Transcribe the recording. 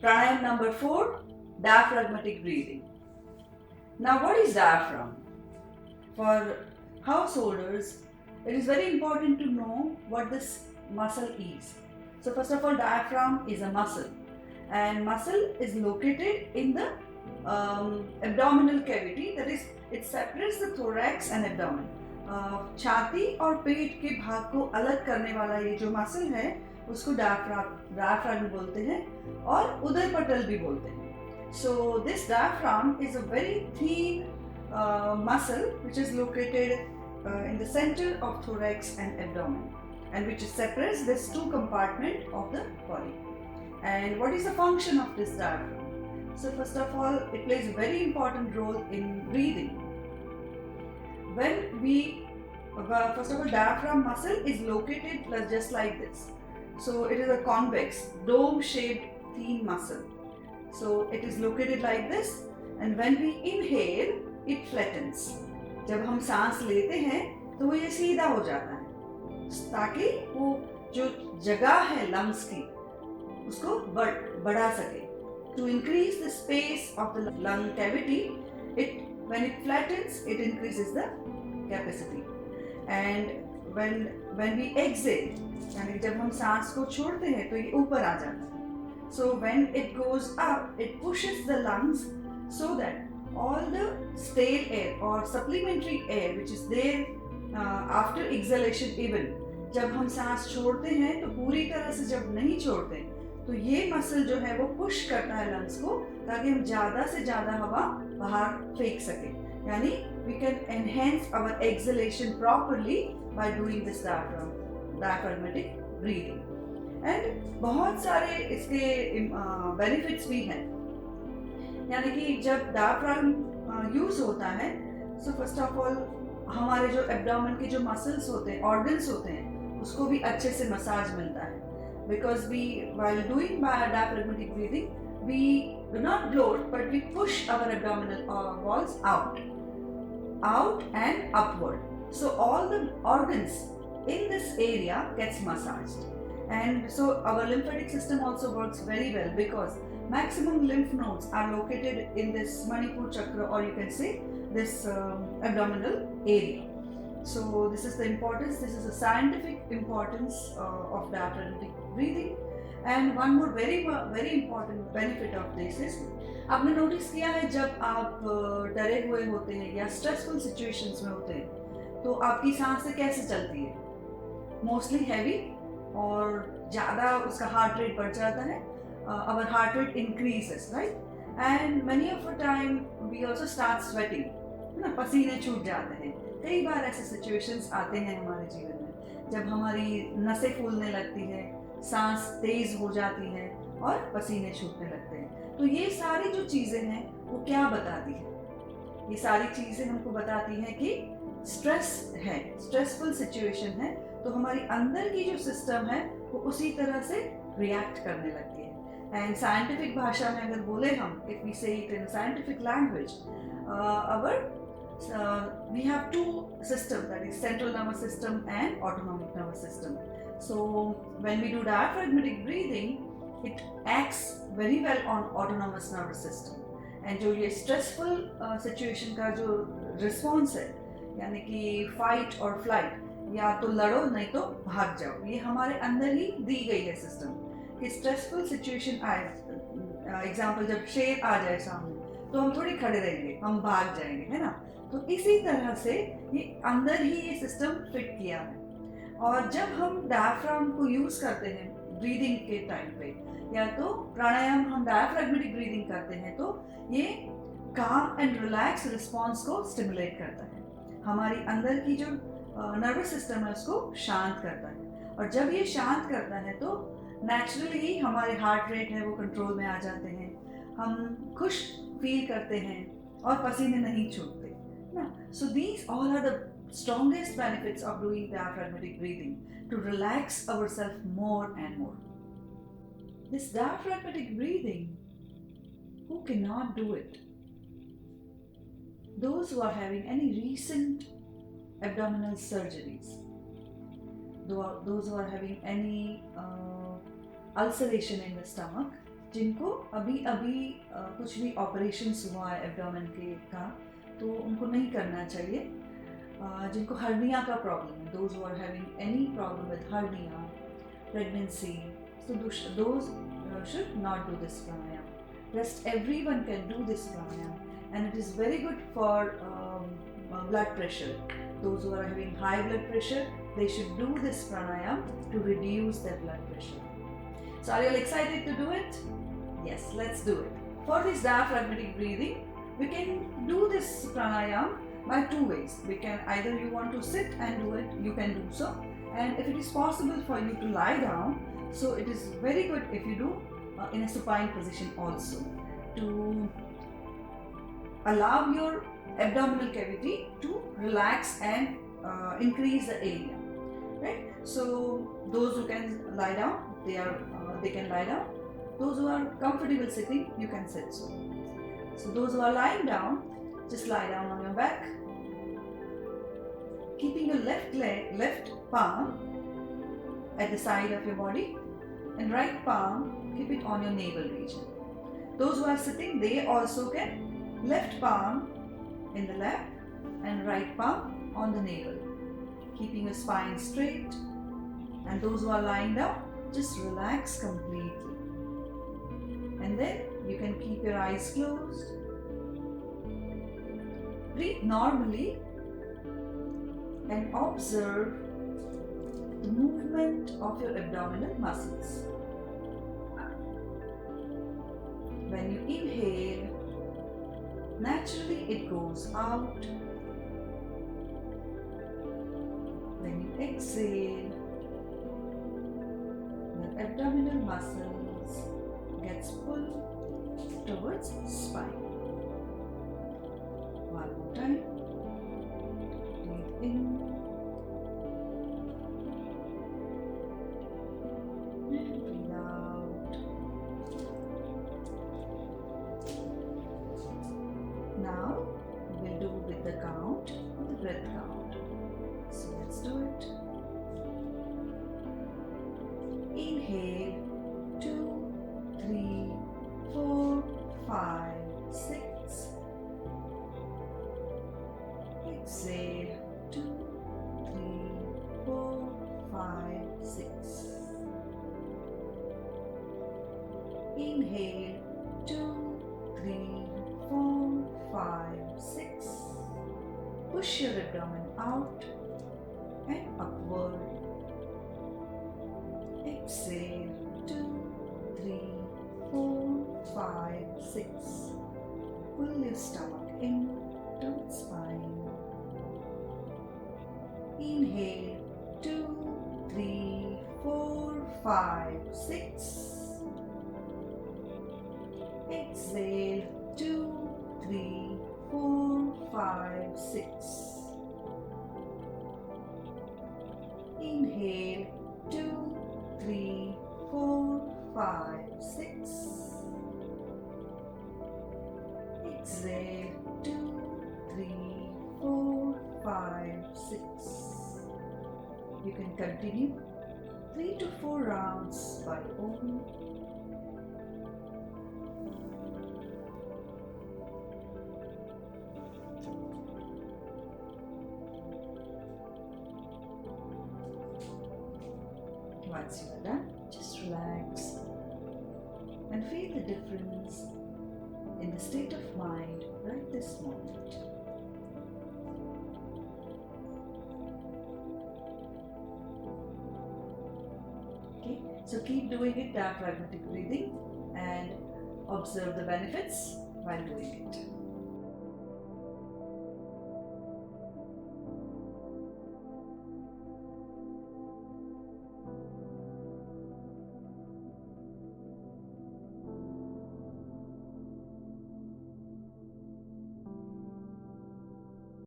Pranayam number 4, diaphragmatic breathing. Now, what is diaphragm? For householders, it is very important to know what this muscle is. So, first of all, diaphragm is a muscle, and muscle is located in the abdominal cavity. That is, it separates the thorax and abdomen. छाती और पेट के भाग को अलग करने वाला ये जो मसल है उसको डायफ्राम बोलते हैं और उदरपटल भी बोलते हैं. So this diaphragm is a very thin muscle which is located in the center of thorax and abdomen, and which separates these two compartments of the body. And what is the function of this diaphragm? So first of all, it plays a very important role in breathing. When we, first of all, diaphragm muscle is located just like this. So it is a convex, dome-shaped thin muscle. So it is located like this, and when we inhale, it flattens. जब हम सांस लेते हैं तो वो ये सीधा हो जाता है ताकि वो जो जगह है लंग्स की उसको बढ़ा सके. To increase the space of the lung cavity, when it flattens, it increases the capacity. And when we exhale, यानी जब हम सांस को छोड़ते हैं तो ये ऊपर आ जाता है. So when it goes up, it pushes the lungs so that all the stale air or supplementary air which is there after exhalation, even जब हम सांस छोड़ते हैं तो पूरी तरह से जब नहीं छोड़ते तो ये मसल जो है वो पुश करता है लंग्स को ताकि हम ज़्यादा से ज़्यादा हवा बाहर फेंक सके. यानी we can enhance our exhalation properly by doing this diaphragmatic breathing. And बहुत सारे इसके बेनिफिट्स भी हैं. यानी कि जब डायफ्राम यूज होता है सो फर्स्ट ऑफ ऑल हमारे जो एब्डोमेन के जो मसल्स होते हैं, ऑर्गन्स होते हैं, उसको भी अच्छे से मसाज मिलता है. Because we while doing diaphragmatic breathing we do not bloat but we push our abdominal walls out and upward. So all the organs in this area gets massaged, and so our lymphatic system also works very well because maximum lymph nodes are located in this Manipur chakra, or you can say this abdominal area. So this is the importance, this is the scientific importance of diaphragmatic breathing. And one more very important benefit of this is, आपने notice किया है जब आप डरे हुए होते हैं या स्ट्रेसफुल सिचुएशंस में होते हैं तो आपकी सांसें कैसे चलती है? मोस्टली हैवी और ज़्यादा उसका हार्ट रेट बढ़ जाता है. Our heart rate increases, right? And many of the time we also start sweating, है ना, पसीने छूट जाते हैं. कई बार ऐसे सिचुएशंस आते हैं हमारे जीवन में जब हमारी नसें फूलने लगती है, सांस तेज हो जाती है और पसीने छूटने लगते हैं. तो ये सारी जो चीज़ें हैं वो क्या बताती है? ये सारी चीज़ें हमको बताती हैं कि स्ट्रेस है, स्ट्रेसफुल सिचुएशन है, तो हमारी अंदर की जो सिस्टम है वो उसी तरह से रिएक्ट करने लगती है. एंड साइंटिफिक भाषा में अगर बोले हम, इफ वी से it in scientific language, we have two systems, that is central nervous system and autonomic nervous system. So when we do diaphragmatic breathing, it acts very well on autonomous nervous system. and जो ये stressful situation का जो response है, यानी कि fight और flight, या तो लड़ो नहीं तो भाग जाओ, ये हमारे अंदर ही दी गई है सिस्टम कि स्ट्रेसफुल सिचुएशन आए, एग्जाम्पल जब शेर आ जाए सामने तो हम थोड़ी खड़े रहेंगे, हम भाग जाएंगे, है ना. तो इसी तरह से ये अंदर ही ये सिस्टम फिट किया है. और जब हम डायफ्राम को यूज करते हैं ब्रीदिंग के टाइम पे, या तो प्राणायाम हम डायफ्रैगमेटिक ब्रीदिंग करते हैं, तो ये काम एंड रिलैक्स रिस्पॉन्स को स्टिमुलेट करता है. हमारी अंदर की जो नर्वस सिस्टम है उसको शांत करता है, और जब ये शांत करता है तो नेचुरली हमारे हार्ट रेट है वो कंट्रोल में आ जाते हैं, हम खुश फील करते हैं और पसीने नहीं छूटते ना. So these all are the strongest benefits of doing diaphragmatic breathing to relax ourselves more and more. This diaphragmatic breathing, who cannot do it? Those who are having any recent abdominal surgeries, those who are having any ulceration in the stomach, जिनको अभी अभी कुछ भी operations हुआ है abdomen के का, तो उनको नहीं करना चाहिए. जिनको हर्निया का प्रॉब्लम है, those who are having any problem with hernia, pregnancy, so those should not do this pranayam. Rest everyone can do this pranayam, and it is very good for blood pressure. Those who are having high blood pressure, they should do this pranayam to reduce their blood pressure. So are you all excited to do it? Yes, let's do it. For this diaphragmatic breathing, we can do this pranayam by two ways. We can either you want to sit and do it, you can do so. And if it is possible for you to lie down, so it is very good if you do in a supine position also, to allow your abdominal cavity to relax and increase the area, right? So those who can lie down, they can lie down. Those who are comfortable sitting, you can sit so those who are lying down, just lie down on your back, keeping your left palm at the side of your body, and right palm keep it on your navel region. Those who are sitting, they also can left palm in the lap and right palm on the navel, keeping your spine straight. And those who are lying down, just relax completely. And then you can keep your eyes closed. Breathe normally and observe the movement of your abdominal muscles. When you inhale, naturally it goes out. When you exhale, your abdominal muscles gets pulled towards spine. One more time. Breathe in. And breathe out. Now we'll do with the count of the breath count. So let's do it. Inhale 2, 3, 4, 5, 6. Exhale 2, 3, 4, 5, 6. Inhale 2, 3, 4, 5, 6. Push your abdomen out and upward. Exhale 2, 3, 4, 5, 6. Pull your stomach in towards spine. Inhale 2, 3, 4, 5, 6. Exhale 2, 3, 4, 5, 6. Inhale 2, 3, 4, 5, 6. Exhale 2, 3, 4, 5, 6. You can continue 3 to 4 rounds by Om. Once you are done, just relax and feel the difference in the state of mind right this moment. Okay, so keep doing it, diaphragmatic breathing, and observe the benefits while doing it.